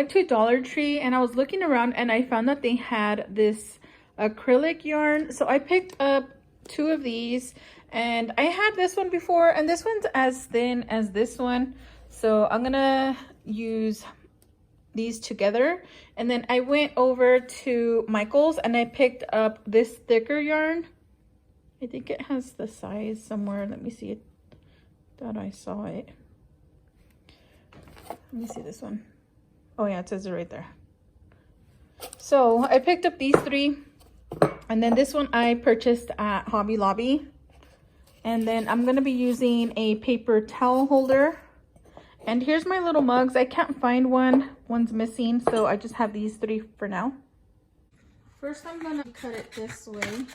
went to Dollar Tree and I was looking around and I found that they had this acrylic yarn. So I picked up 2 of these, and I had this one before, and this one's as thin as this one. So I'm gonna use these together. And then I went over to Michael's and I picked up this thicker yarn. I think it has the size somewhere. Let me see it. Thought I saw it. Let me see this one. Oh yeah, it says it right there. So I picked up these 3, and then this one I purchased at Hobby Lobby. And then I'm gonna be using a paper towel holder. And here's my little mugs. I can't find one. One's missing, so I just have these 3 for now. First, I'm gonna cut it this way.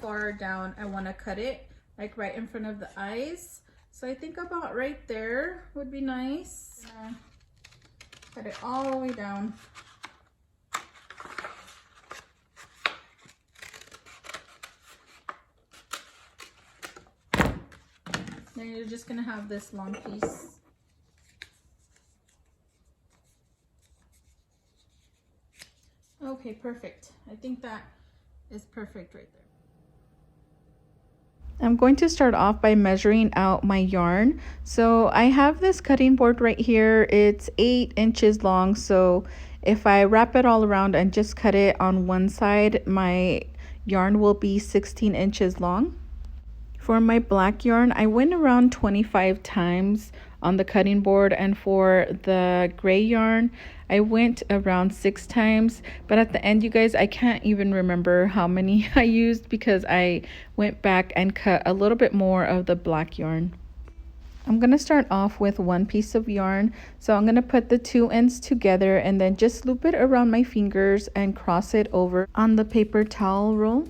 Far down I want to cut it, like right in front of the eyes. So I think about right there would be nice. Cut it all the way down. Then you're just gonna have this long piece. Okay, perfect. I think that is perfect right there. I'm going to start off by measuring out my yarn. So I have this cutting board right here. It's 8 inches long. So if I wrap it all around and just cut it on one side, my yarn will be 16 inches long. For my black yarn, I went around 25 times on the cutting board, and for the gray yarn, I went around 6 times. But at the end, you guys, I can't even remember how many I used because I went back and cut a little bit more of the black yarn. I'm going to start off with one piece of yarn. So I'm going to put the 2 ends together and then just loop it around my fingers and cross it over on the paper towel roll.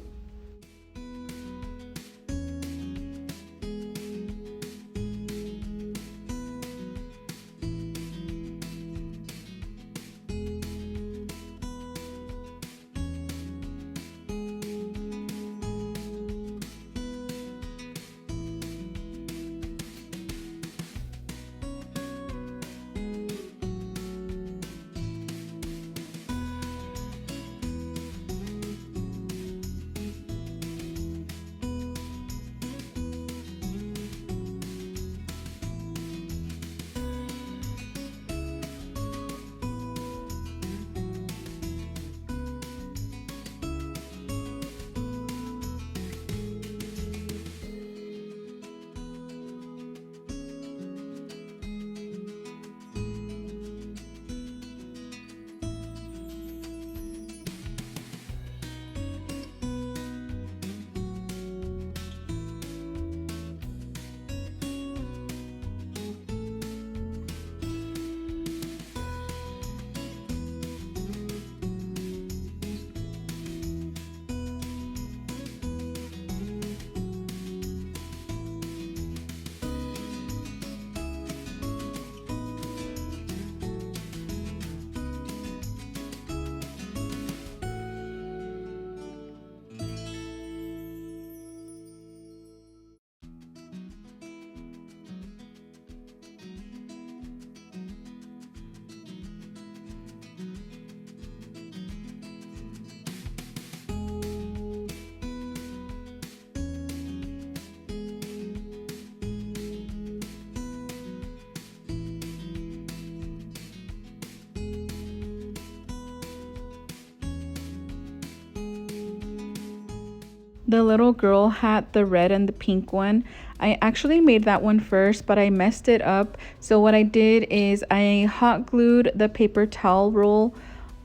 The little girl had the red and the pink one. I actually made that one first, but I messed it up. So what I did is I hot glued the paper towel roll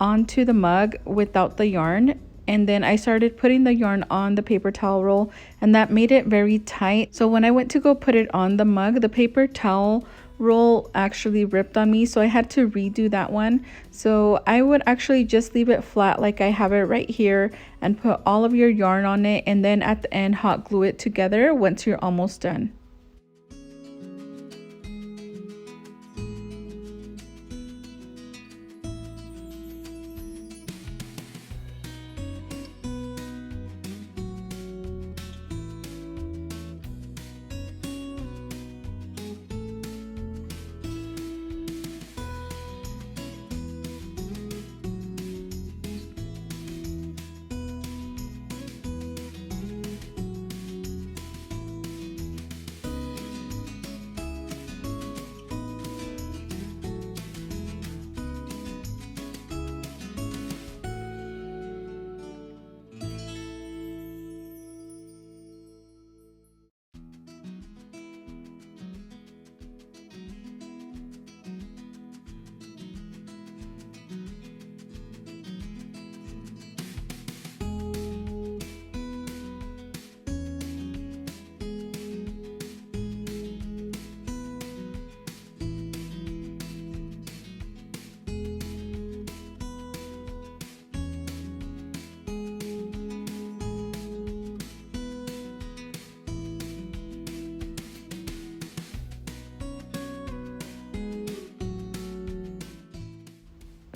onto the mug without the yarn. And then I started putting the yarn on the paper towel roll, and that made it very tight. So when I went to go put it on the mug, the paper towel roll actually ripped on me, so I had to redo that one. So I would actually just leave it flat like I have it right here and put all of your yarn on it, and then at the end hot glue it together once you're almost done.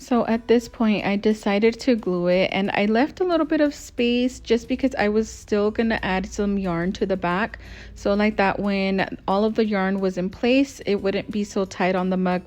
So at this point, I decided to glue it, and I left a little bit of space just because I was still gonna add some yarn to the back. So like that, when all of the yarn was in place, it wouldn't be so tight on the mug.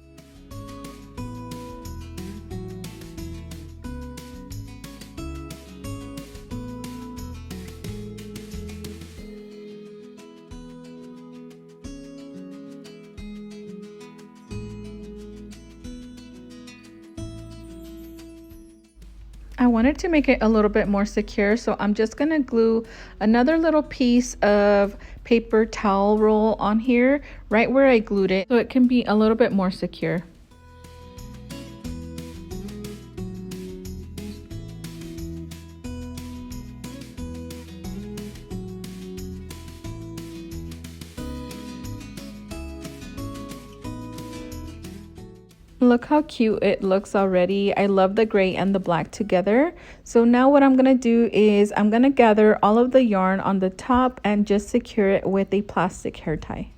I wanted to make it a little bit more secure, so I'm just gonna glue another little piece of paper towel roll on here, right where I glued it, so it can be a little bit more secure. Look how cute it looks already. I love the gray and the black together. So now what I'm gonna do is I'm gonna gather all of the yarn on the top and just secure it with a plastic hair tie.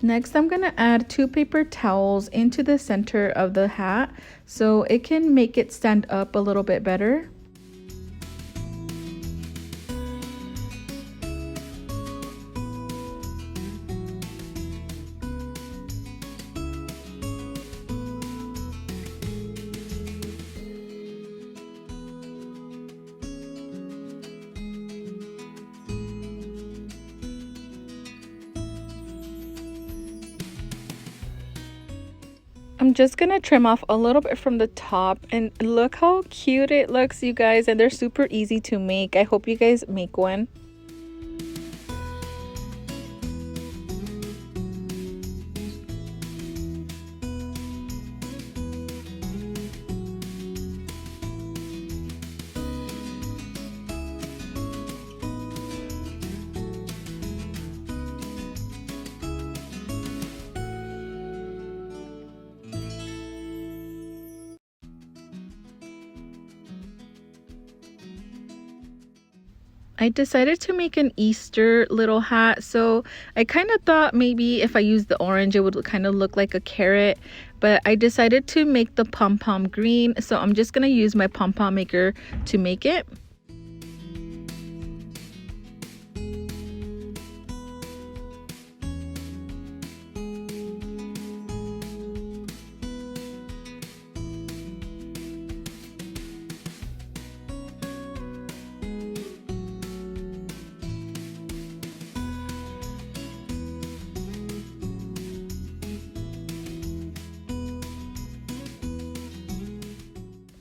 Next, I'm gonna add 2 paper towels into the center of the hat so it can make it stand up a little bit better. I'm just gonna trim off a little bit from the top, and look how cute it looks, you guys, and they're super easy to make. I hope you guys make one. I decided to make an Easter little hat, so I kind of thought maybe if I used the orange it would kind of look like a carrot, but I decided to make the pom-pom green, so I'm just gonna use my pom-pom maker to make it.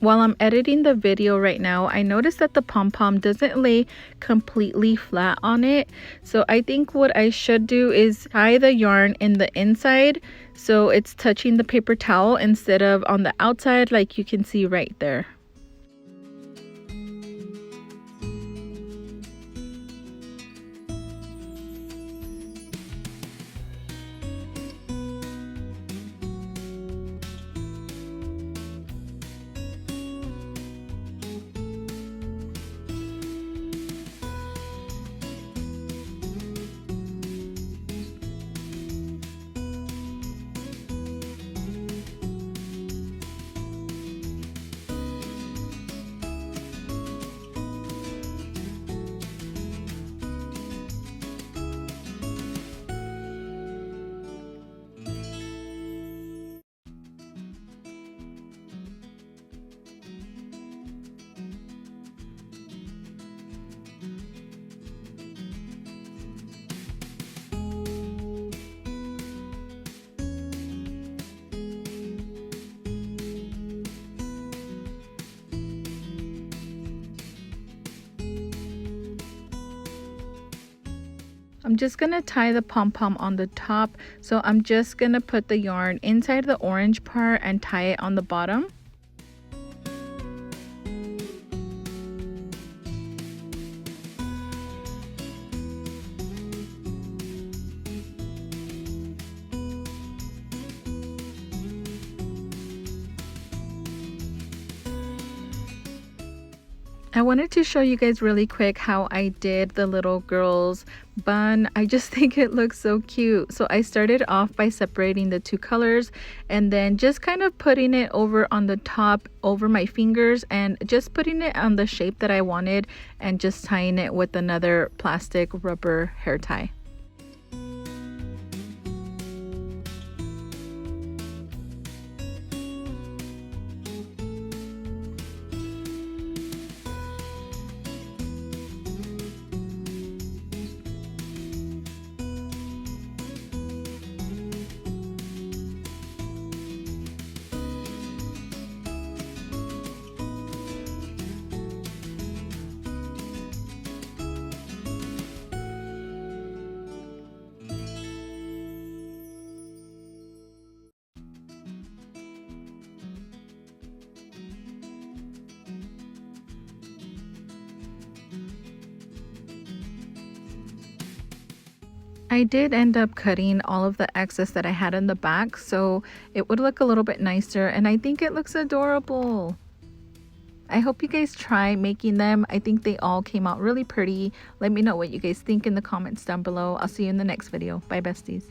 While I'm editing the video right now, I noticed that the pom-pom doesn't lay completely flat on it. So I think what I should do is tie the yarn in the inside so it's touching the paper towel instead of on the outside, like you can see right there. I'm just gonna tie the pom-pom on the top, so I'm just gonna put the yarn inside the orange part and tie it on the bottom. I wanted to show you guys really quick how I did the little girl's bun. I just think it looks so cute. So I started off by separating the two colors and then just kind of putting it over on the top over my fingers and just putting it on the shape that I wanted and just tying it with another plastic rubber hair tie. I did end up cutting all of the excess that I had in the back so it would look a little bit nicer, and I think it looks adorable. I hope you guys try making them. I think they all came out really pretty. Let me know what you guys think in the comments down below. I'll see you in the next video. Bye, besties.